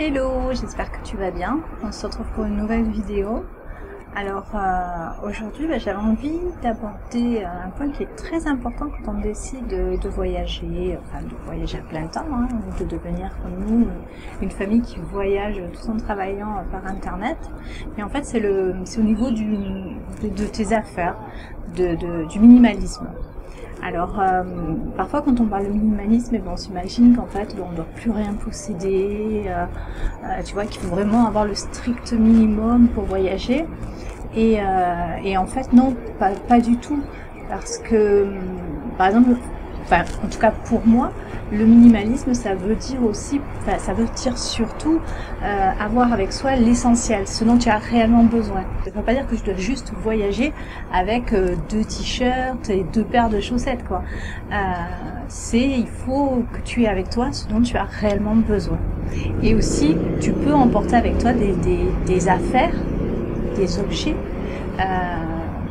Hello, j'espère que tu vas bien. On se retrouve pour une nouvelle vidéo. Alors aujourd'hui, j'avais envie d'aborder un point qui est très important quand on décide de voyager, enfin de voyager à plein temps, ou de devenir comme nous, une famille qui voyage tout en travaillant par internet. Mais en fait, c'est au niveau de tes affaires, du minimalisme. Alors, parfois quand on parle de minimalisme, on s'imagine qu'en fait, on ne doit plus rien posséder, tu vois, qu'il faut vraiment avoir le strict minimum pour voyager. Et en fait, non, pas du tout. Parce que, par exemple, en tout cas pour moi, le minimalisme, ça veut dire aussi, ça veut dire surtout avoir avec soi l'essentiel, ce dont tu as réellement besoin. Ça ne veut pas dire que je dois juste voyager avec 2 t-shirts et 2 paires de chaussettes, quoi. Il faut que tu aies avec toi ce dont tu as réellement besoin. Et aussi, tu peux emporter avec toi des affaires, des objets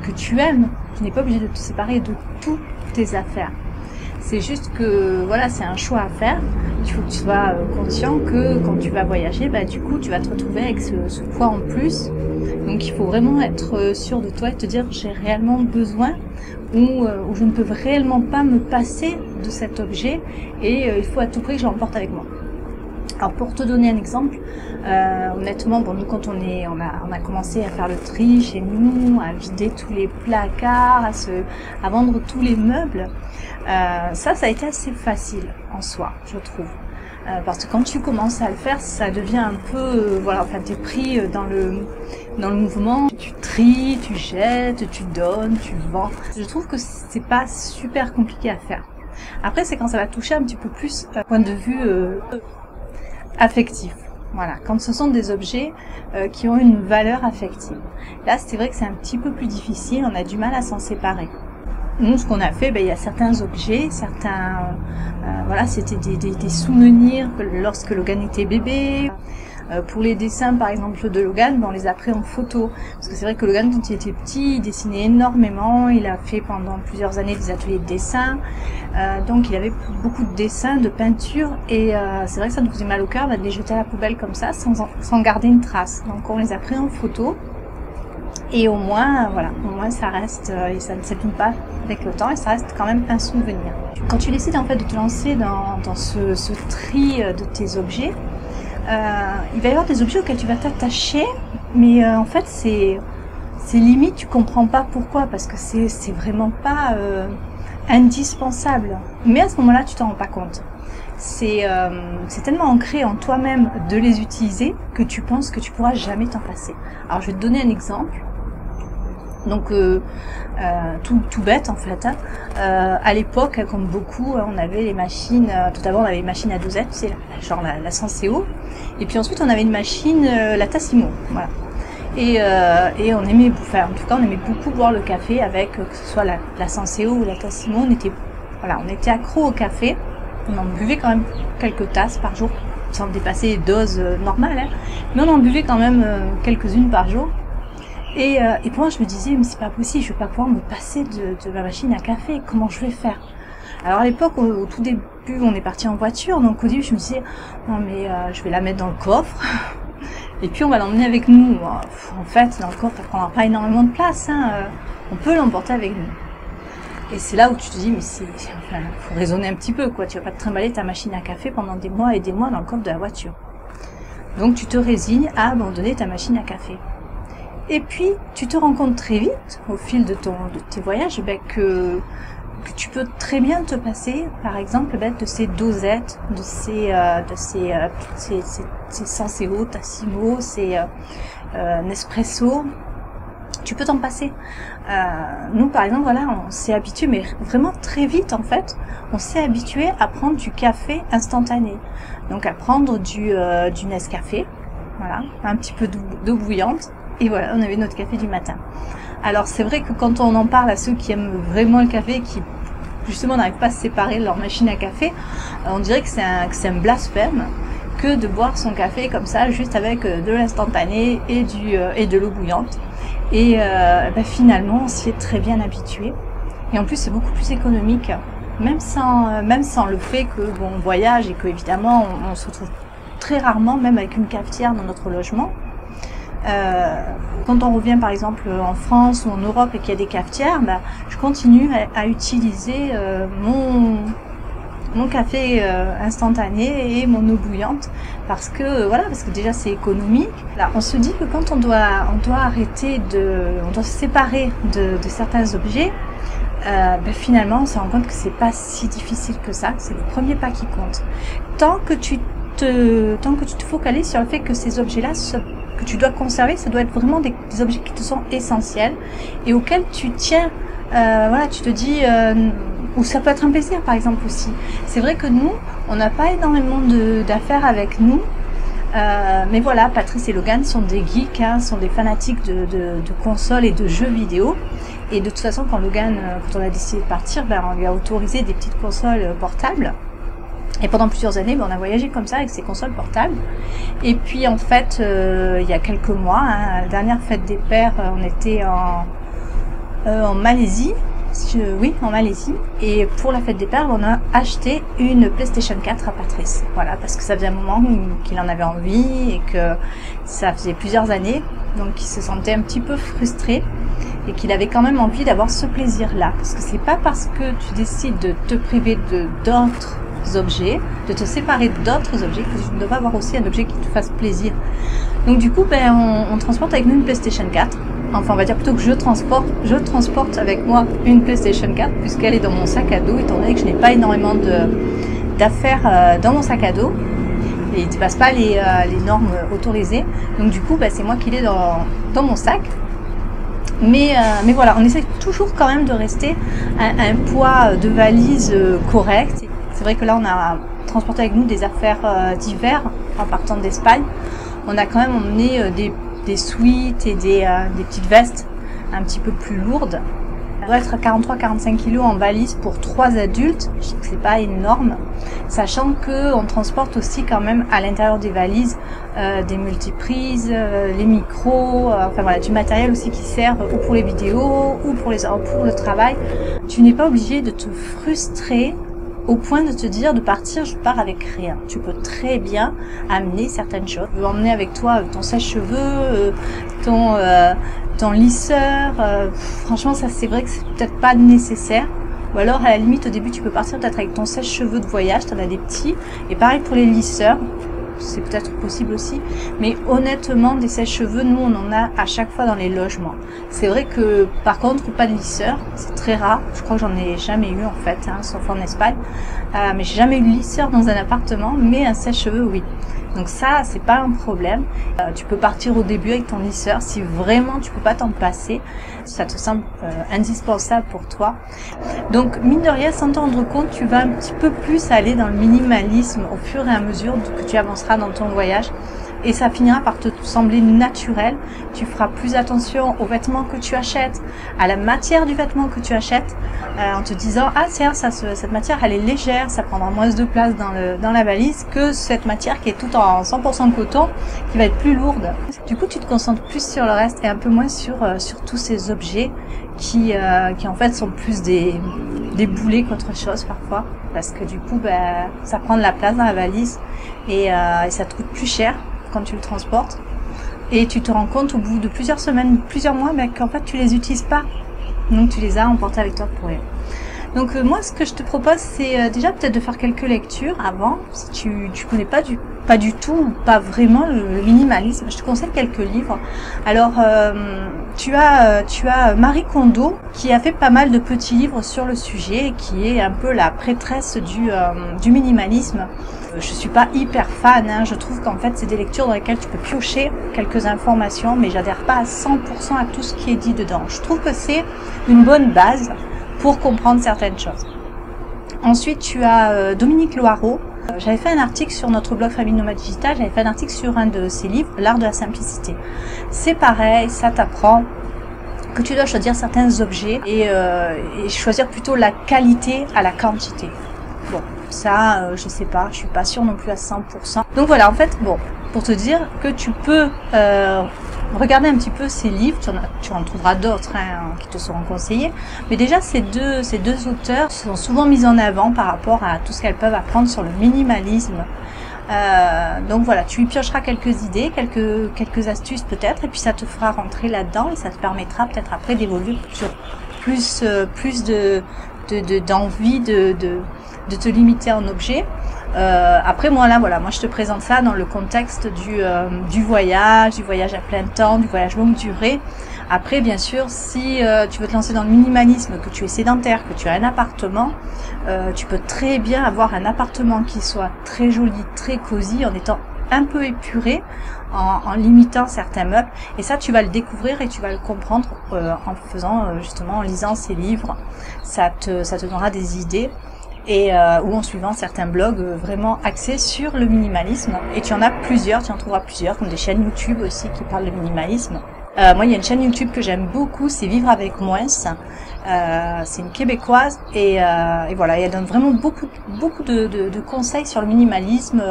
que tu aimes. Tu n'es pas obligé de te séparer de toutes tes affaires. C'est juste que voilà, c'est un choix à faire. Il faut que tu sois conscient que quand tu vas voyager, du coup, tu vas te retrouver avec ce poids en plus. Donc il faut vraiment être sûr de toi et te dire j'ai réellement besoin ou je ne peux réellement pas me passer de cet objet et il faut à tout prix que je l'emporte avec moi. Alors pour te donner un exemple, honnêtement, nous quand on a commencé à faire le tri chez nous, à vider tous les placards, à vendre tous les meubles, ça a été assez facile en soi, je trouve. Parce que quand tu commences à le faire, ça devient un peu, t'es pris dans le mouvement, tu tries, tu jettes, tu donnes, tu vends. Je trouve que c'est pas super compliqué à faire. Après, c'est quand ça va toucher un petit peu plus point de vue affectif. Voilà, quand ce sont des objets qui ont une valeur affective. Là, c'est vrai que c'est un petit peu plus difficile, on a du mal à s'en séparer. Nous, ce qu'on a fait, il y a certains objets, c'était des souvenirs lorsque Logan était bébé. Pour les dessins, par exemple, de Logan, on les a pris en photo. Parce que c'est vrai que Logan, quand il était petit, il dessinait énormément. Il a fait pendant plusieurs années des ateliers de dessin. Donc, il avait beaucoup de dessins, de peinture. Et c'est vrai que ça nous faisait mal au cœur de les jeter à la poubelle comme ça, sans garder une trace. Donc, on les a pris en photo. Et au moins ça reste, et ça ne s'abîme pas avec le temps, et ça reste quand même un souvenir. Quand tu décides en fait de te lancer dans ce tri de tes objets, il va y avoir des objets auxquels tu vas t'attacher, mais en fait c'est limite, tu comprends pas pourquoi, parce que c'est vraiment pas indispensable. Mais à ce moment-là, tu t'en rends pas compte. C'est tellement ancré en toi-même de les utiliser que tu penses que tu pourras jamais t'en passer. Alors je vais te donner un exemple. Donc tout bête en fait. À l'époque, comme beaucoup, on avait les machines. Tout d'abord, on avait les machines à dosette, tu sais, genre la Senseo. Et puis ensuite, on avait une machine, la Tassimo. Voilà. Et on aimait, en tout cas, on aimait beaucoup boire le café avec que ce soit la Senseo ou la Tassimo. On était accro au café. On en buvait quand même quelques tasses par jour, sans dépasser les doses normales, mais on en buvait quand même quelques-unes par jour. Et pour moi, je me disais, mais c'est pas possible, je vais pas pouvoir me passer de ma machine à café, comment je vais faire? Alors à l'époque, au tout début, on est parti en voiture, donc au début, je me disais, non mais je vais la mettre dans le coffre, et puis on va l'emmener avec nous. En fait, dans le coffre, ça prendra pas énormément de place, on peut l'emporter avec nous. Et c'est là où tu te dis, mais faut raisonner un petit peu, quoi. Tu vas pas te trimballer ta machine à café pendant des mois et des mois dans le coffre de la voiture. Donc tu te résignes à abandonner ta machine à café. Et puis, tu te rends compte très vite, au fil de tes voyages, que tu peux très bien te passer, par exemple, de ces dosettes, de ces Senseo, Tassimo, ces Nespresso. Tu peux t'en passer. Nous, par exemple, on s'est habitué, mais vraiment très vite, en fait, on s'est habitué à prendre du café instantané. Donc, à prendre du Nescafé, voilà, un petit peu d'eau bouillante, et voilà, on avait notre café du matin. Alors, c'est vrai que quand on en parle à ceux qui aiment vraiment le café, qui, justement, n'arrivent pas à se séparer de leur machine à café, on dirait que c'est un blasphème que de boire son café comme ça, juste avec de l'instantané et de l'eau bouillante. Et finalement, on s'y est très bien habitué. Et en plus, c'est beaucoup plus économique, même sans le fait que on voyage et que évidemment on se retrouve très rarement, même avec une cafetière dans notre logement. Quand on revient par exemple en France ou en Europe et qu'il y a des cafetières, bah, je continue à utiliser mon café instantané et mon eau bouillante parce que voilà, parce que déjà c'est économique. Là, on se dit que quand on doit se séparer de certains objets, ben finalement on se rend compte que c'est pas si difficile que ça. C'est le premier pas qui compte. Tant que tu te focalises sur le fait que ces objets-là que tu dois conserver, ça doit être vraiment des objets qui te sont essentiels et auxquels tu tiens. Voilà, tu te dis, ou ça peut être un plaisir par exemple aussi. C'est vrai que nous, on n'a pas énormément d'affaires avec nous, mais voilà, Patrice et Logan sont des geeks, hein, sont des fanatiques de consoles et de jeux vidéo. Et de toute façon, quand on a décidé de partir, ben, on lui a autorisé des petites consoles portables. Et pendant plusieurs années, ben, on a voyagé comme ça avec ces consoles portables. Et puis en fait, il y a quelques mois, hein, la dernière fête des pères, on était en Malaisie. Oui, en Malaisie. Et pour la fête des pères, on a acheté une PlayStation 4 à Patrice. Voilà, parce que ça faisait un moment qu'il en avait envie et que ça faisait plusieurs années. Donc il se sentait un petit peu frustré et qu'il avait quand même envie d'avoir ce plaisir-là. Parce que c'est pas parce que tu décides de te priver d'autres objets, de te séparer d'autres objets, que tu dois avoir aussi un objet qui te fasse plaisir. Donc du coup, ben, on transporte avec nous une PlayStation 4. Enfin, on va dire plutôt que je transporte avec moi une PlayStation 4 puisqu'elle est dans mon sac à dos, étant donné que je n'ai pas énormément d'affaires dans mon sac à dos et il ne dépasse pas les normes autorisées. Donc du coup, bah, c'est moi qui l'ai dans mon sac. Mais voilà, on essaie toujours quand même de rester à un poids de valise correct. C'est vrai que là, on a transporté avec nous des affaires d'hiver en partant d'Espagne. On a quand même emmené des sweats et des petites vestes un petit peu plus lourdes. Ça doit être 43-45 kg en valise pour 3 adultes. Je sais que c'est pas énorme, sachant que on transporte aussi quand même à l'intérieur des valises des multiprises, les micros, enfin voilà, du matériel aussi qui sert ou pour les vidéos ou pour le travail. Tu n'es pas obligé de te frustrer au point de te dire de partir, je pars avec rien. Tu peux très bien amener certaines choses. Tu peux emmener avec toi ton sèche-cheveux, ton lisseur. Franchement, ça c'est vrai que c'est peut-être pas nécessaire. Ou alors à la limite au début tu peux partir peut-être avec ton sèche-cheveux de voyage, tu en as des petits. Et pareil pour les lisseurs. C'est peut-être possible aussi, mais honnêtement des sèche-cheveux, nous on en a à chaque fois dans les logements. C'est vrai que par contre pas de lisseur, c'est très rare, je crois que j'en ai jamais eu en fait, hein, sauf en Espagne, mais j'ai jamais eu de lisseur dans un appartement, mais un sèche-cheveux oui. Donc ça c'est pas un problème, tu peux partir au début avec ton lisseur si vraiment tu peux pas t'en passer, ça te semble indispensable pour toi. Donc mine de rien, sans t'en rendre compte, tu vas un petit peu plus aller dans le minimalisme au fur et à mesure que tu avanceras dans ton voyage. Et ça finira par te sembler naturel. Tu feras plus attention aux vêtements que tu achètes, à la matière du vêtement que tu achètes, en te disant ah tiens cette matière elle est légère, ça prendra moins de place dans la valise que cette matière qui est tout en 100% coton, qui va être plus lourde. Du coup tu te concentres plus sur le reste et un peu moins sur tous ces objets qui en fait sont plus des boulets qu'autre chose parfois, parce que du coup ben, ça prend de la place dans la valise et ça te coûte plus cher quand tu le transportes, et tu te rends compte au bout de plusieurs semaines, plusieurs mois, ben, qu'en fait tu les utilises pas, donc tu les as emportés avec toi pour rien. Donc moi ce que je te propose c'est déjà peut-être de faire quelques lectures avant, si tu connais pas du tout, pas vraiment le minimalisme, je te conseille quelques livres. Alors tu as Marie Kondo qui a fait pas mal de petits livres sur le sujet, qui est un peu la prêtresse du minimalisme. Je suis pas hyper fan, hein. Je trouve qu'en fait c'est des lectures dans lesquelles tu peux piocher quelques informations, mais j'adhère pas à 100% à tout ce qui est dit dedans. Je trouve que c'est une bonne base pour comprendre certaines choses. Ensuite tu as Dominique Loireau. J'avais fait un article sur notre blog Famille Nomade Digital, j'avais fait un article sur un de ses livres, L'Art de la Simplicité. C'est pareil, ça t'apprend que tu dois choisir certains objets et choisir plutôt la qualité à la quantité. Bon, ça, je sais pas, je suis pas sûre non plus à 100%. Donc voilà, en fait, bon, pour te dire que tu peux regarder un petit peu ces livres, tu en trouveras d'autres hein, qui te seront conseillés, mais déjà ces deux auteurs sont souvent mis en avant par rapport à tout ce qu'elles peuvent apprendre sur le minimalisme Donc voilà, tu y piocheras quelques idées, quelques astuces peut-être, et puis ça te fera rentrer là-dedans et ça te permettra peut-être après d'évoluer sur plus d'envie de te limiter en objet. Après moi là voilà, moi je te présente ça dans le contexte du voyage à plein temps, du voyage longue durée. Après bien sûr si tu veux te lancer dans le minimalisme, que tu es sédentaire, que tu as un appartement, tu peux très bien avoir un appartement qui soit très joli, très cosy, en étant un peu épuré, en limitant certains meubles, et ça tu vas le découvrir et tu vas le comprendre en faisant justement, en lisant ces livres. Ça te donnera des idées, et ou en suivant certains blogs vraiment axés sur le minimalisme, et tu en trouveras plusieurs, comme des chaînes YouTube aussi qui parlent de minimalisme. Moi il y a une chaîne YouTube que j'aime beaucoup, c'est Vivre avec moins. C'est une québécoise, et voilà, et elle donne vraiment beaucoup de conseils sur le minimalisme,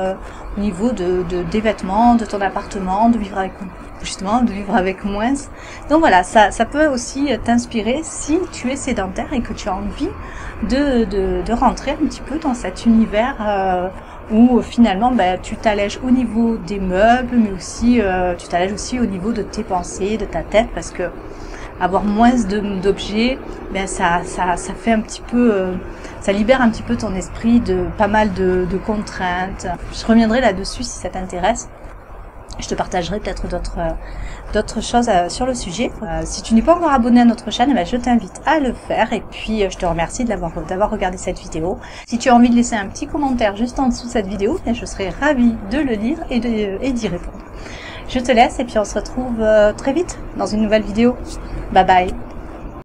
au niveau des vêtements, de ton appartement, de vivre avec moins. Donc voilà, ça peut aussi t'inspirer si tu es sédentaire et que tu as envie de rentrer un petit peu dans cet univers où finalement tu t'allèges au niveau des meubles, mais aussi tu t'allèges aussi au niveau de tes pensées, de ta tête, parce que avoir moins d'objets, ça fait un petit peu, ça libère un petit peu ton esprit de pas mal de contraintes. Je reviendrai là-dessus si ça t'intéresse. Je te partagerai peut-être d'autres choses sur le sujet. Si tu n'es pas encore abonné à notre chaîne, je t'invite à le faire, et puis je te remercie d'avoir regardé cette vidéo. Si tu as envie de laisser un petit commentaire juste en dessous de cette vidéo, je serai ravie de le lire et d'y répondre. Je te laisse, et puis on se retrouve très vite dans une nouvelle vidéo. Bye bye.